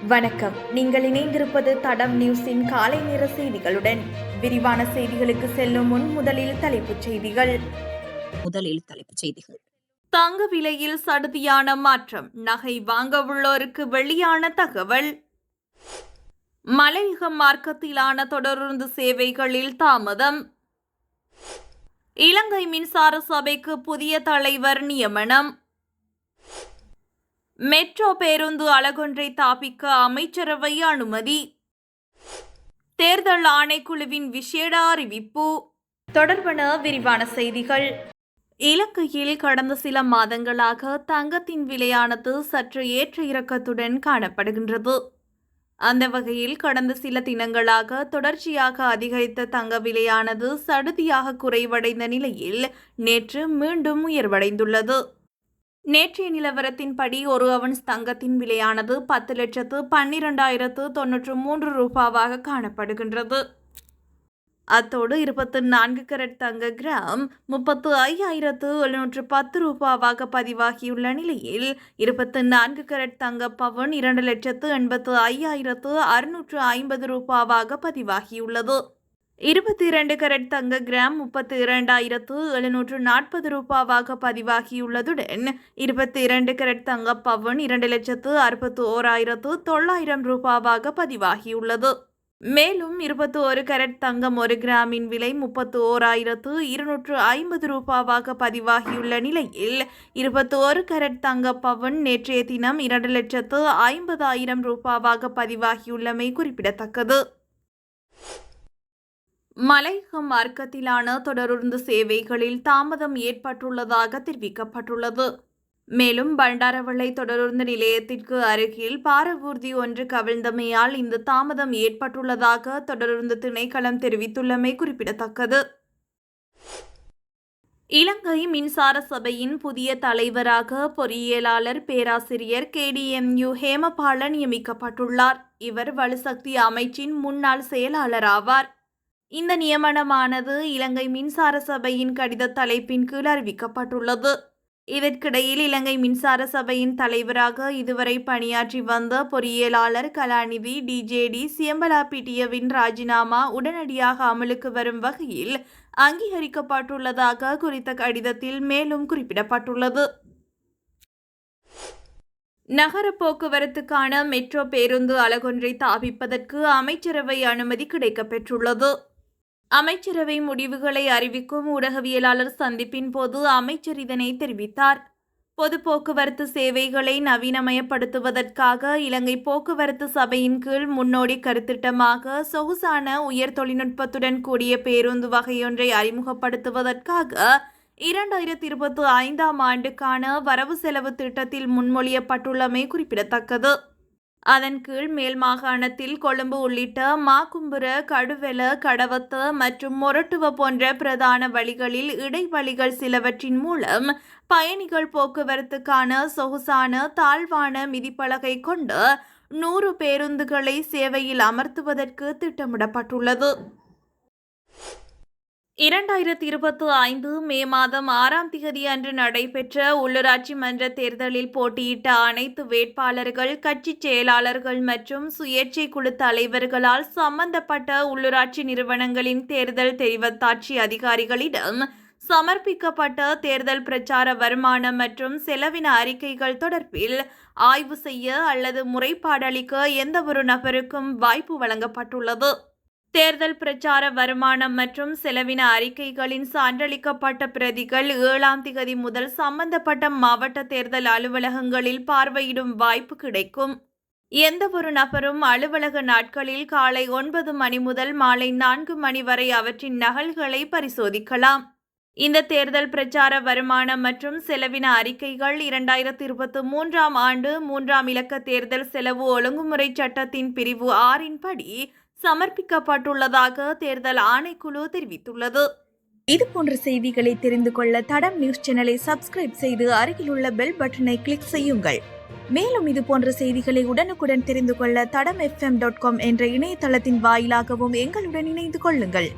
வணக்கம். நீங்கள் இணைந்திருப்பது தடம் நியூஸின் காலை நேர செய்திகளுடன். விரிவான செய்திகளுக்கு செல்லும் முன் முதலில் தலைப்புச் செய்திகள். தங்க விலையில் சடுதியான மாற்றம். நகை வாங்க உள்ளோருக்கு வெளியான தகவல். மலையகம் மார்க்கத்திலான தொடருந்து சேவைகளில் தாமதம். இலங்கை மின்சார சபைக்கு புதிய தலைவர் நியமனம். மெட்ரோ பேருந்து அலகொன்றை தாப்பிக்க அமைச்சரவை அனுமதி. தேர்தல் ஆணைக்குழுவின் விசேட அறிவிப்பு. தொடர்பான விரிவான செய்திகள். இலங்கையில் கடந்த சில மாதங்களாக தங்கத்தின் விலையானது சற்று ஏற்ற இறக்கத்துடன் காணப்படுகின்றது. அந்த வகையில் கடந்த சில தினங்களாக தொடர்ச்சியாக அதிகரித்த தங்க விலையானது சடுதியாக குறைவடைந்த நிலையில் நேற்று மீண்டும் உயர்வடைந்துள்ளது. நேற்றைய நிலவரத்தின்படி ஒரு அவுன்ஸ் தங்கத்தின் விலையானது 10,12,093 ரூபாவாக காணப்படுகின்றது. அத்தோடு 24 கரட் தங்க கிராம் 35,710 ரூபாவாக பதிவாகியுள்ள நிலையில் 24 கரட் தங்க பவுன் 2,85,650 ரூபாவாக பதிவாகியுள்ளது. 22 கரட் தங்க கிராம் 32,740 ரூபாவாக பதிவாகியுள்ளதுடன் 22 கரட் தங்க பவுன் 2,61,900 ரூபாவாக பதிவாகியுள்ளது. மேலும் 21 கரட் தங்கம் 1 கிராமின் விலை 31,250 ரூபாவாக பதிவாகியுள்ள நிலையில் 21 கரட் தங்க பவுன் நேற்றைய தினம் 2,50,000 ரூபாவாக பதிவாகியுள்ளமை குறிப்பிடத்தக்கது. மலையகம் மார்க்கத்திலான தொடருந்து சேவைகளில் தாமதம் ஏற்பட்டுள்ளதாக தெரிவிக்கப்பட்டுள்ளது. மேலும் பண்டாரவளை தொடருந்து நிலையத்திற்கு அருகில் பாரவூர்தி ஒன்று கவிழ்ந்தமையால் இந்த தாமதம் ஏற்பட்டுள்ளதாக தொடருந்து திணைக்களம் தெரிவித்துள்ளமை குறிப்பிடத்தக்கது. இலங்கை மின்சார சபையின் புதிய தலைவராக பொறியியலாளர் பேராசிரியர் KDMU ஹேமபால நியமிக்கப்பட்டுள்ளார். இவர் வலுசக்தி அமைச்சின் முன்னாள் செயலாளர் ஆவார். இந்த நியமனமானது இலங்கை மின்சார சபையின் கடித தலைப்பின் கீழ் அறிவிக்கப்பட்டுள்ளது. இதற்கிடையில் இலங்கை மின்சார சபையின் தலைவராக இதுவரை பணியாற்றி வந்த பொறியியலாளர் கலாநிதி DJD சியம்பலாபிட்டியவின் ராஜினாமா உடனடியாக அமலுக்கு வரும் வகையில் அங்கீகரிக்கப்பட்டுள்ளதாக குறித்த கடிதத்தில் மேலும் குறிப்பிடப்பட்டுள்ளது. நகர போக்குவரத்துக்கான மெட்ரோ பேருந்து அலகொன்றை தாபிப்பதற்கு அமைச்சரவை அனுமதி கிடைக்கப்பெற்றுள்ளது. அமைச்சரவை முடிவுகளை அறிவிக்கும் ஊடகவியலாளர் சந்திப்பின் போது அமைச்சர் இதனை தெரிவித்தார். பொது போக்குவரத்து சேவைகளை நவீனமயப்படுத்துவதற்காக இலங்கை போக்குவரத்து சபையின் கீழ் முன்னோடி கருத்திட்டமாக சொகுசான உயர் தொழில்நுட்பத்துடன் கூடிய பேருந்து வகையொன்றை அறிமுகப்படுத்துவதற்காக 2025 ஆண்டுக்கான வரவு செலவு திட்டத்தில் முன்மொழியப்பட்டுள்ளமை குறிப்பிடத்தக்கது. அதன் கீழ் மேல் மாகாணத்தில் கொழும்பு உள்ளிட்ட மாக்கும்புர, கடுவெல, கடவத்த மற்றும் மொரட்டுவ போன்ற பிரதான வழிகளில் இடைவழிகள் சிலவற்றின் மூலம் பயணிகள் போக்குவரத்துக்கான சொகுசான தாழ்வான மிதிப்பலகை கொண்ட 100 பேருந்துகளை சேவையில் அமர்த்துவதற்கு திட்டமிடப்பட்டுள்ளது. 2025 மே மாதம் 6ஆம் திகதி அன்று நடைபெற்ற உள்ளூராட்சி மன்ற தேர்தலில் போட்டியிட்ட அனைத்து வேட்பாளர்கள், கட்சி செயலாளர்கள் மற்றும் சுயேட்சை குழு தலைவர்களால் சம்பந்தப்பட்ட உள்ளூராட்சி நிறுவனங்களின் தேர்தல் தெரிவத்தாட்சி அதிகாரிகளிடம் சமர்ப்பிக்கப்பட்ட தேர்தல் பிரச்சார வருமானம் மற்றும் செலவின அறிக்கைகள் தொடர்பில் ஆய்வு செய்ய அல்லது முறைப்பாடளிக்க எந்தவொரு நபருக்கும் வாய்ப்பு வழங்கப்பட்டுள்ளது. தேர்தல் பிரச்சார வருமானம் மற்றும் செலவின அறிக்கைகளின் சான்றளிக்கப்பட்ட பிரதிகள் 7ஆம் திகதி முதல் சம்பந்தப்பட்ட மாவட்ட தேர்தல் அலுவலகங்களில் பார்வையிடும் வாய்ப்பு கிடைக்கும். எந்தவொரு நபரும் அலுவலக நாட்களில் காலை 9 மணி முதல் மாலை 4 மணி வரை அவற்றின் நகல்களை பரிசோதிக்கலாம். இந்த தேர்தல் பிரச்சார வருமானம் மற்றும் செலவின அறிக்கைகள் 2023ஆம் ஆண்டு 3ஆம் இலக்க தேர்தல் செலவு ஒழுங்குமுறை சட்டத்தின் பிரிவு 6 படி சமர்ப்பிக்கப்பட்டுள்ளதாக தேர்தல் ஆணைக்குழு தெரிவித்துள்ளது. இதுபோன்ற செய்திகளை தெரிந்து கொள்ள தடம் நியூஸ் சேனலை சப்ஸ்கிரைப் செய்து அருகில் உள்ள பெல் பட்டனை கிளிக் செய்யுங்கள். மேலும் இதுபோன்ற செய்திகளை உடனுக்குடன் தெரிந்து கொள்ள தடம் FM.com என்ற இணையதளத்தின் வாயிலாகவும் எங்களுடன் இணைந்து கொள்ளுங்கள்.